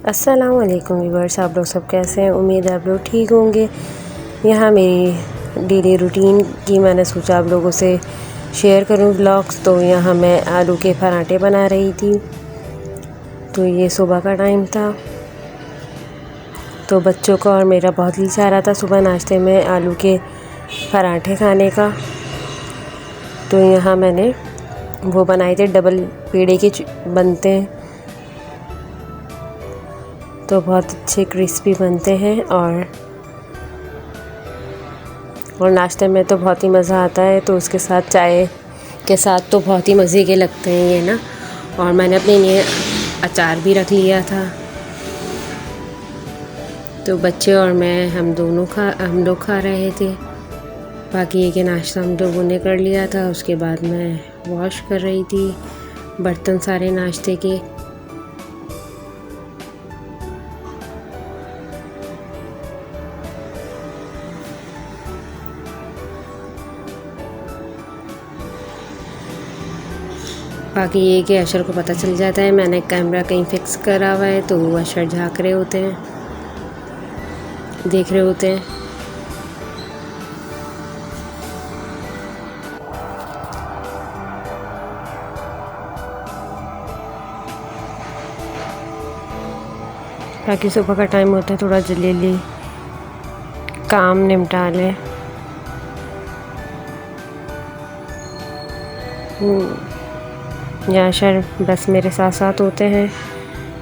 अस्सलाम वालेकुम व्यूअर्स, आप लोग सब कैसे हैं। उम्मीद है आप लोग ठीक होंगे। यहाँ मेरी डेली रूटीन की मैंने सोचा आप लोगों से शेयर करूँ ब्लॉग्स। तो यहाँ मैं आलू के पराठे बना रही थी। तो ये सुबह का टाइम था, तो बच्चों का और मेरा बहुत दिल चाह रहा था सुबह नाश्ते में आलू के पराठे खाने का। तो यहाँ मैंने वो बनाए थे, डबल पेड़े के बनते हैं, तो बहुत अच्छे क्रिस्पी बनते हैं और नाश्ते में तो बहुत ही मज़ा आता है। तो उसके साथ चाय के साथ तो बहुत ही मज़े के लगते हैं ये ना। और मैंने अपने लिए अचार भी रख लिया था। तो बच्चे और मैं हम लोग खा रहे थे। बाकी ये कि नाश्ता हम लोगों ने कर लिया था। उसके बाद मैं वॉश कर रही थी बर्तन सारे नाश्ते के। बाकी ये कि अशर को पता चल जाता है मैंने कैमरा कहीं फिक्स करा हुआ है, तो वो अशर झाँक रहे होते हैं, देख रहे होते हैं। बाकी सुबह का टाइम होता है, थोड़ा जल्दी काम निपटा लें। यहाँ अशर बस मेरे साथ साथ होते हैं,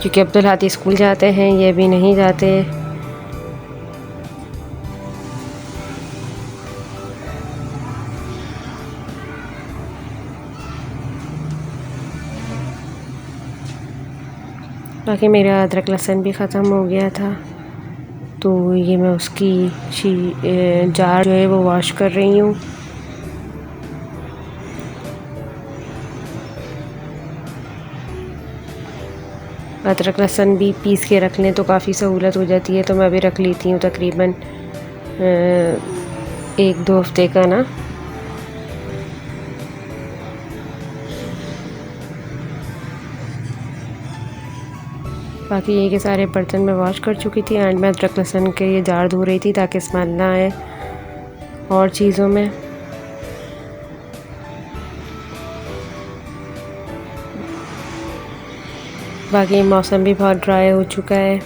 क्योंकि अब्दुल हादी स्कूल जाते हैं, ये भी नहीं जाते। बाकी मेरा अदरक लहसुन भी ख़त्म हो गया था, तो ये मैं उसकी जार जो है वो वॉश कर रही हूँ। अदरक लहसुन भी पीस के रख लें तो काफ़ी सहूलत हो जाती है। तो मैं भी रख लेती हूँ तकरीबन 1-2 हफ्ते का ना। बाकी ये के सारे बर्तन मैं वॉश कर चुकी थी एंड मैं अदरक लहसुन के ये जार धो रही थी ताकि स्मेल ना आए और चीज़ों में। बाकी मौसम भी बहुत ड्राई हो चुका है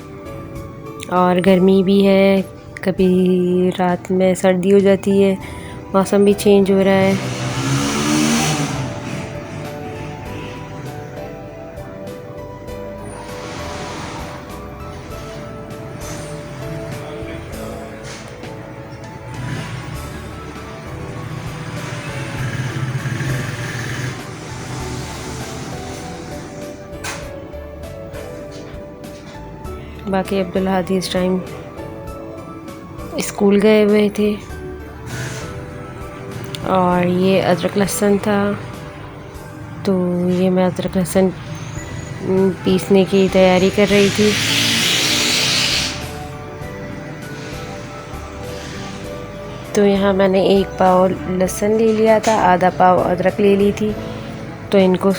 और गर्मी भी है, कभी रात में सर्दी हो जाती है, मौसम भी चेंज हो रहा है। बाकी अब्दुल हादी इस टाइम स्कूल गए हुए थे और ये अदरक लहसुन था, तो ये मैं अदरक लहसुन पीसने की तैयारी कर रही थी। तो यहाँ मैंने 1 पाव लहसुन ले लिया था, आधा पाव अदरक ले ली थी। तो इनको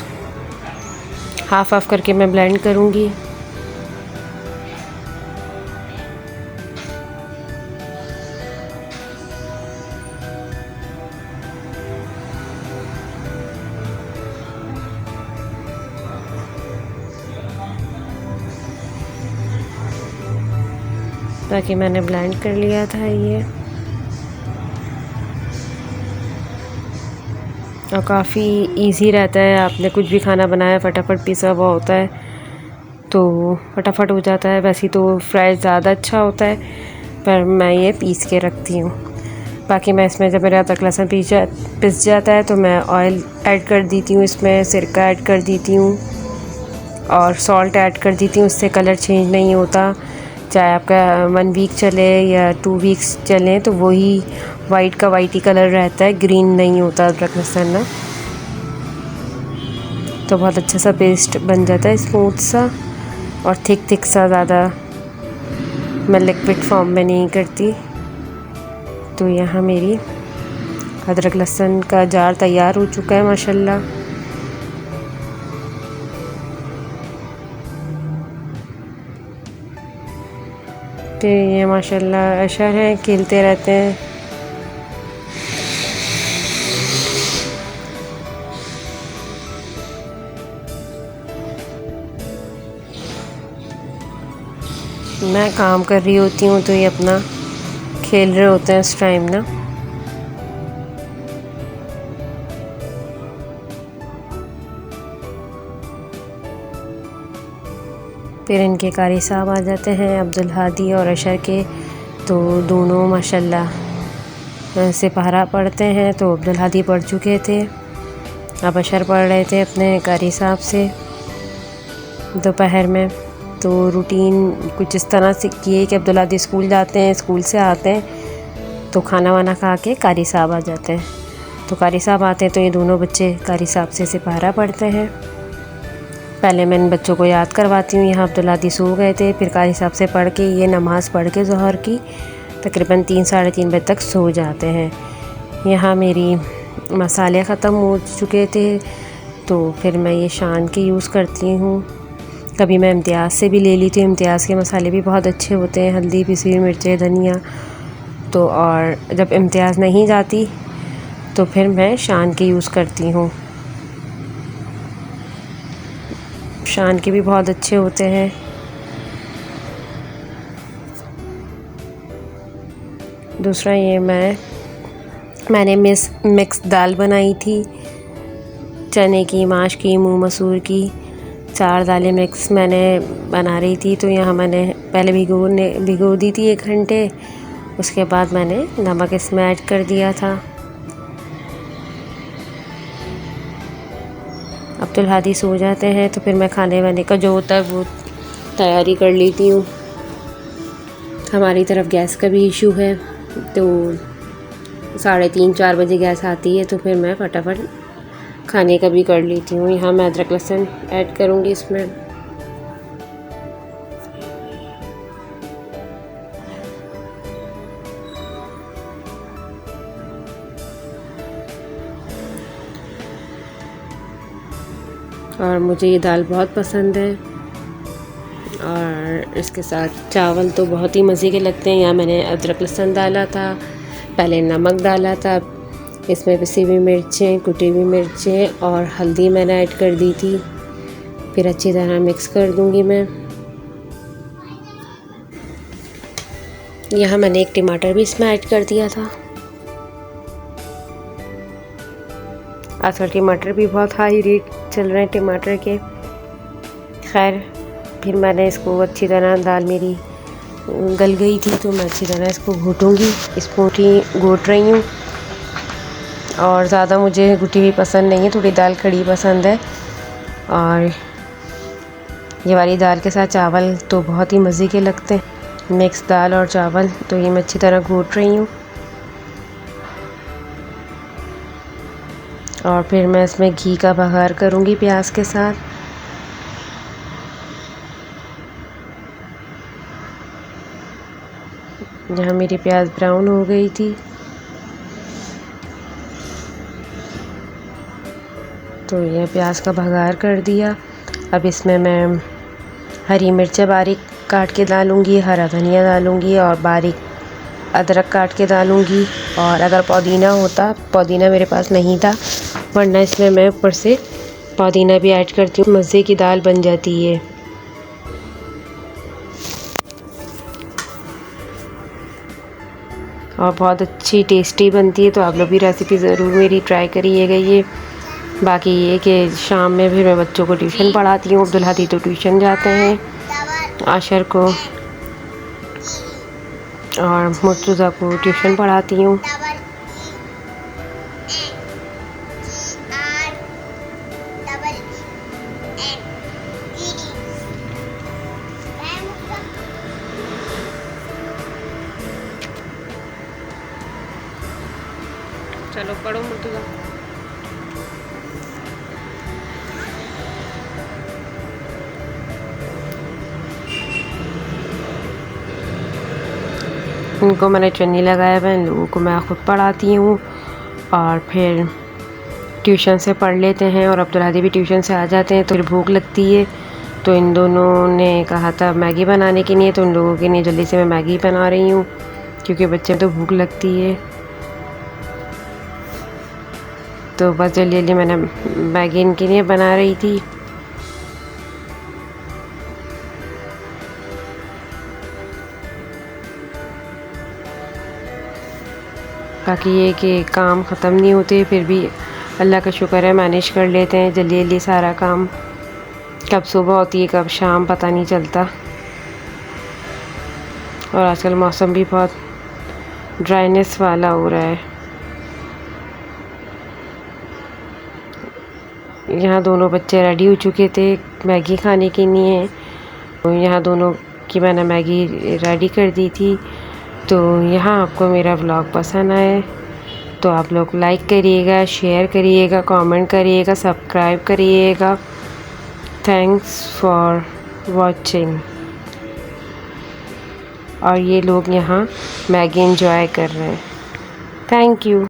हाफ करके मैं ब्लेंड करूँगी। बाकी मैंने ब्लेंड कर लिया था ये, और काफ़ी इजी रहता है। आपने कुछ भी खाना बनाया फटाफट पिसा हुआ होता है तो फटाफट हो जाता है। वैसे तो फ्राई ज़्यादा अच्छा होता है, पर मैं ये पीस के रखती हूँ। बाकी मैं इसमें जब मेरा अदरक लहसुन पिस जाता है तो मैं ऑयल ऐड कर देती हूँ, इसमें सिरका ऐड कर देती हूँ और सॉल्ट ऐड कर देती हूँ। उससे कलर चेंज नहीं होता, चाहे आपका 1 वीक चले या 2 वीक्स चलें, तो वही वाइट का वाइट ही कलर रहता है, ग्रीन नहीं होता अदरक लहसुन ना। तो बहुत अच्छा सा पेस्ट बन जाता है, स्मूथ सा और थिक सा। ज़्यादा मैं लिक्विड फॉर्म में नहीं करती। तो यहाँ मेरी अदरक लहसुन का जार तैयार हो चुका है माशाल्लाह। तो ये माशाल्लाह अशर हैं, खेलते रहते हैं। मैं काम कर रही होती हूँ तो ये अपना खेल रहे होते हैं इस टाइम ना। फिर इनके कारी साहब आ जाते हैं, अब्दुल हादी और अशर के। तो दोनों माशाल्लाह सिपारा पढ़ते हैं। तो अब्दुल हादी पढ़ चुके थे, अब अशर पढ़ रहे थे अपने कारी साहब से दोपहर में। तो रूटीन कुछ इस तरह से किए कि अब्दुल हादी स्कूल जाते हैं, स्कूल से आते हैं तो खाना वाना खा के कारी साहब आ जाते हैं। तो कारी साहब आते हैं तो ये दोनों बच्चे कारी साहब से सिपारा पढ़ते हैं। पहले मैं इन बच्चों को याद करवाती हूँ। यहाँ अब्दुल हादी सो गए थे, फिर कारी साहब से पढ़ के ये नमाज़ पढ़ के ज़ोहर की तकरीबन 3 साढ़े 3 बजे तक सो जाते हैं। यहाँ मेरी मसाले ख़त्म हो चुके थे तो फिर मैं ये शान के यूज़ करती हूँ। कभी मैं इम्तियाज़ से भी ले ली थी, इम्तियाज़ के मसाले भी बहुत अच्छे होते हैं, हल्दी, पिसी हुई मिर्चें, धनिया। तो और जब इम्तियाज़ नहीं जाती तो फिर मैं शान के यूज़ करती हूँ। शान के भी बहुत अच्छे होते हैं। दूसरा ये मैंने मिक्स दाल बनाई थी, चने की, माश की, मूंग मसूर की, 4 दालें मिक्स मैंने बना रही थी। तो यहाँ मैंने पहले भिगो दी थी 1 घंटे, उसके बाद मैंने नमक इसमें ऐड कर दिया था। अब्दुल हादी सो जाते हैं तो फिर मैं खाने वाने का जो होता है वो तैयारी कर लेती हूँ। हमारी तरफ गैस का भी इशू है तो 3:30-4 बजे गैस आती है, तो फिर मैं फटाफट खाने का भी कर लेती हूँ। यहाँ मैं अदरक लहसुन ऐड करूँगी इसमें। और मुझे ये दाल बहुत पसंद है और इसके साथ चावल तो बहुत ही मज़े के लगते हैं। यहाँ मैंने अदरक लहसुन डाला था, पहले नमक डाला था, इसमें पिसी हुई मिर्चें, कुटी हुई मिर्चें और हल्दी मैंने ऐड कर दी थी। फिर अच्छी तरह मिक्स कर दूँगी मैं। यहाँ मैंने 1 टमाटर भी इसमें ऐड कर दिया था। आजकल टमाटर भी बहुत हाई रेट चल रहे हैं टमाटर के। खैर फिर मैंने इसको अच्छी तरह, दाल मेरी गल गई थी तो मैं अच्छी तरह इसको घोटूँगी। इसको घोट रही हूँ और ज़्यादा मुझे घुटी हुई पसंद नहीं है, थोड़ी दाल खड़ी पसंद है। और ये वाली दाल के साथ चावल तो बहुत ही मज़े के लगते हैं, मिक्स दाल और चावल। तो ये मैं अच्छी तरह घोट रही हूँ और फिर मैं इसमें घी का बघार करूँगी प्याज के साथ। जहाँ मेरी प्याज ब्राउन हो गई थी तो ये प्याज का बघार कर दिया। अब इसमें मैं हरी मिर्चें बारीक काट के डालूँगी, हरा धनिया डालूँगी और बारीक अदरक काट के डालूँगी। और अगर पुदीना होता, पुदीना मेरे पास नहीं था, वरना इसमें मैं ऊपर से पुदीना भी ऐड करती हूँ, मज़े की दाल बन जाती है। और बहुत अच्छी टेस्टी बनती है। तो आप लोग भी रेसिपी ज़रूर मेरी ट्राई करिएगा। ये बाकी ये कि शाम में भी मैं बच्चों को ट्यूशन पढ़ाती हूँ। अब्दुल हादी तो ट्यूशन जाते हैं, आशर को और मुर्तज़ा को ट्यूशन पढ़ाती हूँ। चलो पढ़ो मुर्तज़ा। इनको मैंने चुन्नी लगाया हुआ है, इन लोगों को मैं ख़ुद पढ़ाती हूँ और फिर ट्यूशन से पढ़ लेते हैं। और अब्दुल हादी भी ट्यूशन से आ जाते हैं तो फिर भूख लगती है तो इन दोनों ने कहा था मैगी बनाने के लिए, तो उन लोगों के लिए जल्दी से मैं मैगी बना रही हूँ क्योंकि बच्चे तो भूख लगती है। तो बस जल्दी जल्दी मैंने मैगी इनके लिए बना रही थी। बाकी ये कि काम ख़त्म नहीं होते, फिर भी अल्लाह का शुक्र है मैनेज कर लेते हैं जल्दी जल्दी सारा काम। कब सुबह होती है कब शाम पता नहीं चलता। और आजकल मौसम भी बहुत ड्राइनेस वाला हो रहा है। यहाँ दोनों बच्चे रेडी हो चुके थे मैगी खाने के लिए। यहाँ दोनों की मैंने मैगी रेडी कर दी थी। तो यहाँ आपको मेरा व्लॉग पसंद आए तो आप लोग लाइक करिएगा, शेयर करिएगा, कमेंट करिएगा, सब्सक्राइब करिएगा। Thanks for watching. और ये लोग यहाँ मैगी एंजॉय कर रहे हैं। Thank you.